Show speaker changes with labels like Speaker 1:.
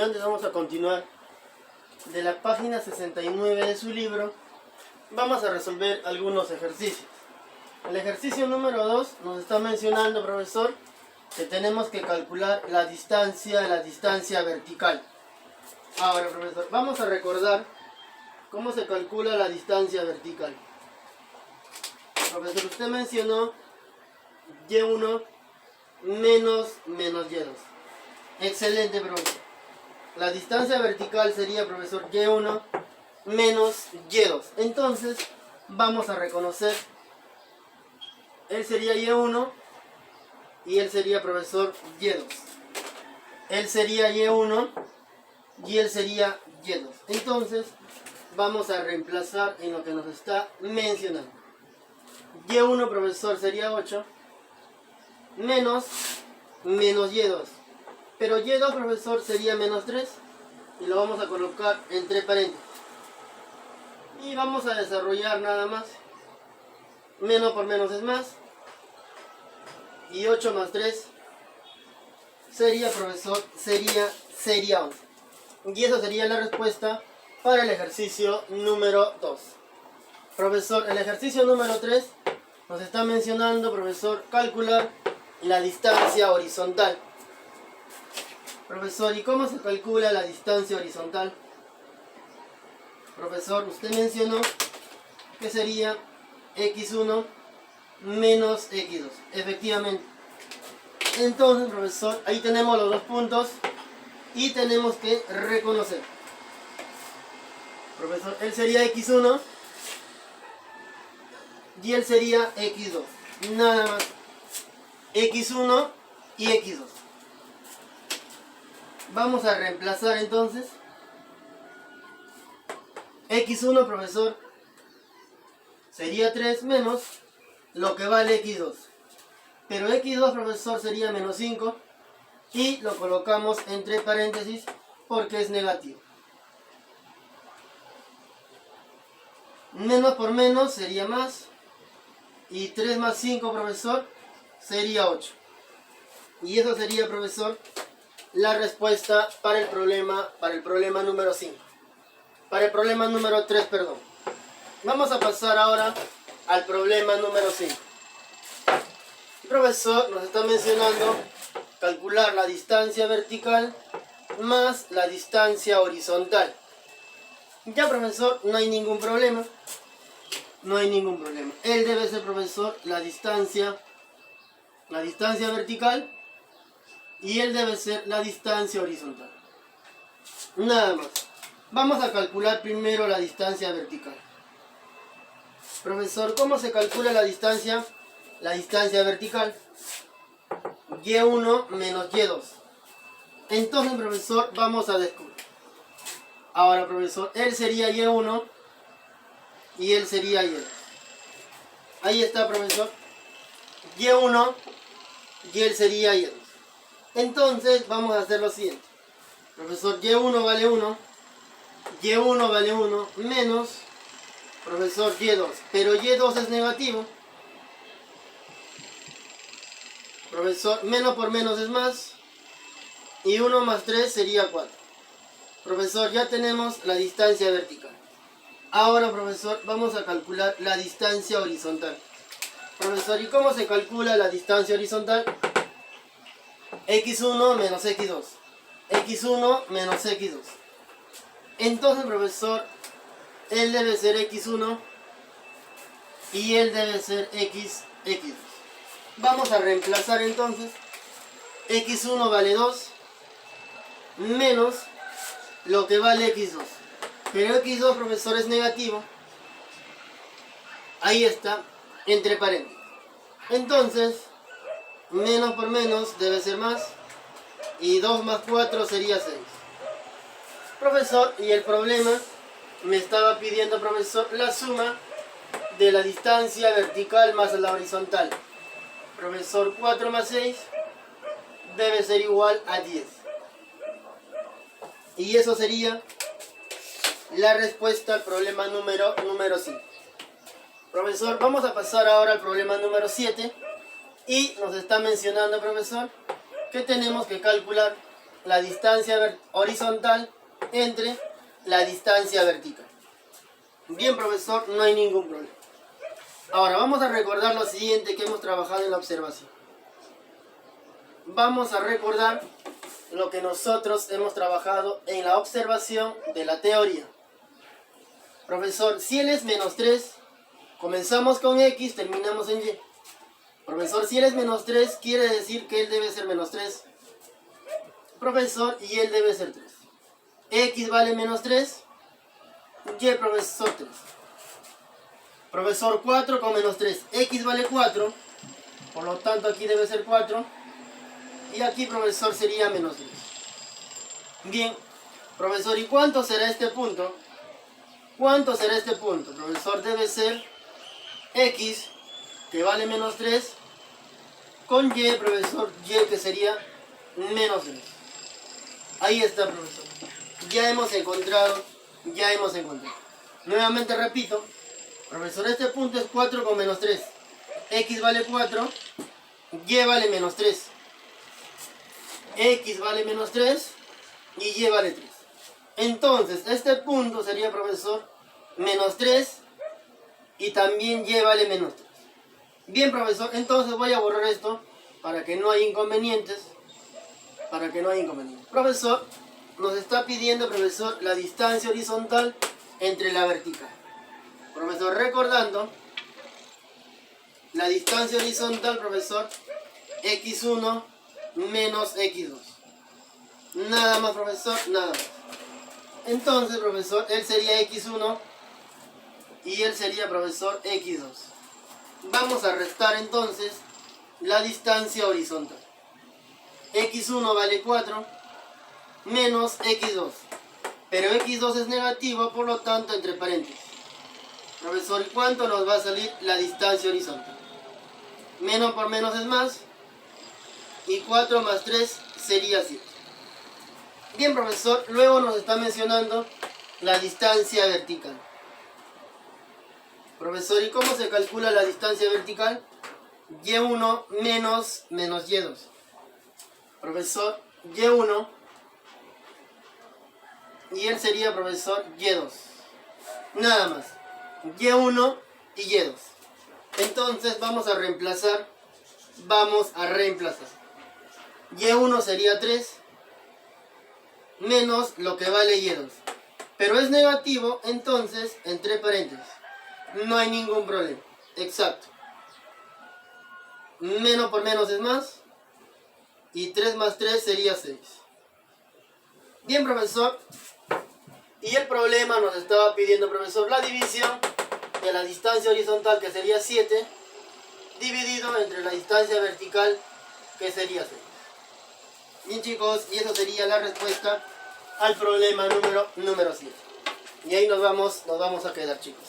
Speaker 1: estudiantes, vamos a continuar de la página 69 de su libro. Vamos a resolver algunos ejercicios. El ejercicio número 2 nos está mencionando, profesor, que tenemos que calcular la distancia vertical. Ahora, profesor, vamos a recordar cómo se calcula la distancia vertical. Profesor, usted mencionó Y1 menos Y2. Excelente, profesor. La distancia vertical sería, profesor, Y1 menos Y2. Entonces, vamos a reconocer, él sería Y1 y él sería, profesor, Y2. Él sería Y1 y él sería Y2. Entonces, vamos a reemplazar en lo que nos está mencionando. Y1, profesor, sería 8 menos Y2. Pero Y2, profesor, sería menos 3 y lo vamos a colocar entre paréntesis. Y vamos a desarrollar nada más. Menos por menos es más. Y 8 más 3 sería, profesor, sería 11. Y eso sería la respuesta para el ejercicio número 2. Profesor, el ejercicio número 3 nos está mencionando, profesor, calcular la distancia horizontal. Profesor, ¿y cómo se calcula la distancia horizontal? Profesor, usted mencionó que sería x1 menos x2. Efectivamente. Entonces, profesor, ahí tenemos los dos puntos y tenemos que reconocer. Profesor, él sería x1 y él sería x2. Nada más. x1 y x2. Vamos a reemplazar entonces. x1, profesor, sería 3 menos lo que vale x2. Pero x2, profesor, sería menos 5 y lo colocamos entre paréntesis porque es negativo. Menos por menos sería más. Y 3 más 5, profesor, sería 8. Y eso sería, profesor, la respuesta para el problema número 5. Para el problema número 3, perdón. Vamos a pasar ahora al problema número 5. El profesor nos está mencionando calcular la distancia vertical más la distancia horizontal. Ya, profesor, no hay ningún problema. No hay ningún problema. Él debe ser, profesor, la distancia vertical y él debe ser la distancia horizontal. Nada más. Vamos a calcular primero la distancia vertical. Profesor, ¿cómo se calcula la distancia vertical? Y1 menos Y2. Entonces, profesor, vamos a descubrir. Ahora, profesor, él sería Y1 y él sería Y2. Ahí está, profesor. Y1 y él sería Y2. Entonces, vamos a hacer lo siguiente. Profesor, Y1 vale 1. Y1 vale 1 menos, profesor, Y2. Pero Y2 es negativo. Profesor, menos por menos es más. Y 1 más 3 sería 4. Profesor, ya tenemos la distancia vertical. Ahora, profesor, vamos a calcular la distancia horizontal. Profesor, ¿y cómo se calcula la distancia horizontal? x1 menos x2. x1 menos x2. Entonces, profesor, él debe ser x1 y él debe ser x2. Vamos a reemplazar entonces. x1 vale 2 menos lo que vale x2. Pero x2, profesor, es negativo. Ahí está, entre paréntesis. Entonces, menos por menos debe ser más. Y 2 más 4 sería 6. Profesor, y el problema me estaba pidiendo, profesor, la suma de la distancia vertical más la horizontal. Profesor, 4 más 6 debe ser igual a 10. Y eso sería la respuesta al problema número 5. Profesor, vamos a pasar ahora al problema número 7. Y nos está mencionando, profesor, que tenemos que calcular la distancia horizontal entre la distancia vertical. Bien, profesor, no hay ningún problema. Ahora vamos a recordar lo siguiente que hemos trabajado en la observación. Vamos a recordar lo que nosotros hemos trabajado en la observación de la teoría. Profesor, si él es menos 3, comenzamos con X, terminamos en Y. Profesor, si él es menos 3, quiere decir que él debe ser menos 3. Profesor, y él debe ser 3. X vale menos 3. Y, profesor, 3. Profesor, 4 con menos 3. X vale 4. Por lo tanto, aquí debe ser 4. Y aquí, profesor, sería menos 3. Bien. Profesor, ¿y cuánto será este punto? ¿Cuánto será este punto? Profesor, debe ser X, que vale menos 3, con Y, profesor, Y que sería menos 3. Ahí está, profesor. Ya hemos encontrado. Nuevamente repito. Profesor, este punto es 4 con menos 3. X vale 4, Y vale menos 3. X vale menos 3 y Y vale 3. Entonces, este punto sería, profesor, menos 3 y también Y vale menos 3. Bien, profesor, entonces voy a borrar esto para que no haya inconvenientes. Profesor, nos está pidiendo, profesor, la distancia horizontal entre la vertical. Profesor, recordando, la distancia horizontal, profesor, X1 menos X2. Nada más, profesor, nada más. Entonces, profesor, él sería X1 y él sería, profesor, X2. Vamos a restar entonces la distancia horizontal. X1 vale 4 menos X2. Pero X2 es negativo, por lo tanto, entre paréntesis. Profesor, ¿y cuánto nos va a salir la distancia horizontal? Menos por menos es más. Y 4 más 3 sería 7. Bien, profesor, luego nos está mencionando la distancia vertical. Profesor, ¿y cómo se calcula la distancia vertical? Y1 menos Y2. Profesor, Y1 y él sería, profesor, Y2. Nada más. Y1 y Y2. Entonces vamos a reemplazar. Y1 sería 3 menos lo que vale Y2. Pero es negativo, entonces, entre paréntesis. No hay ningún problema. Exacto. Menos por menos es más. Y 3 más 3 sería 6. Bien, profesor. Y el problema nos estaba pidiendo, profesor, la división de la distancia horizontal, que sería 7, dividido entre la distancia vertical, que sería 6. Bien, chicos, y eso sería la respuesta al problema número 7. Y ahí nos vamos a quedar, chicos.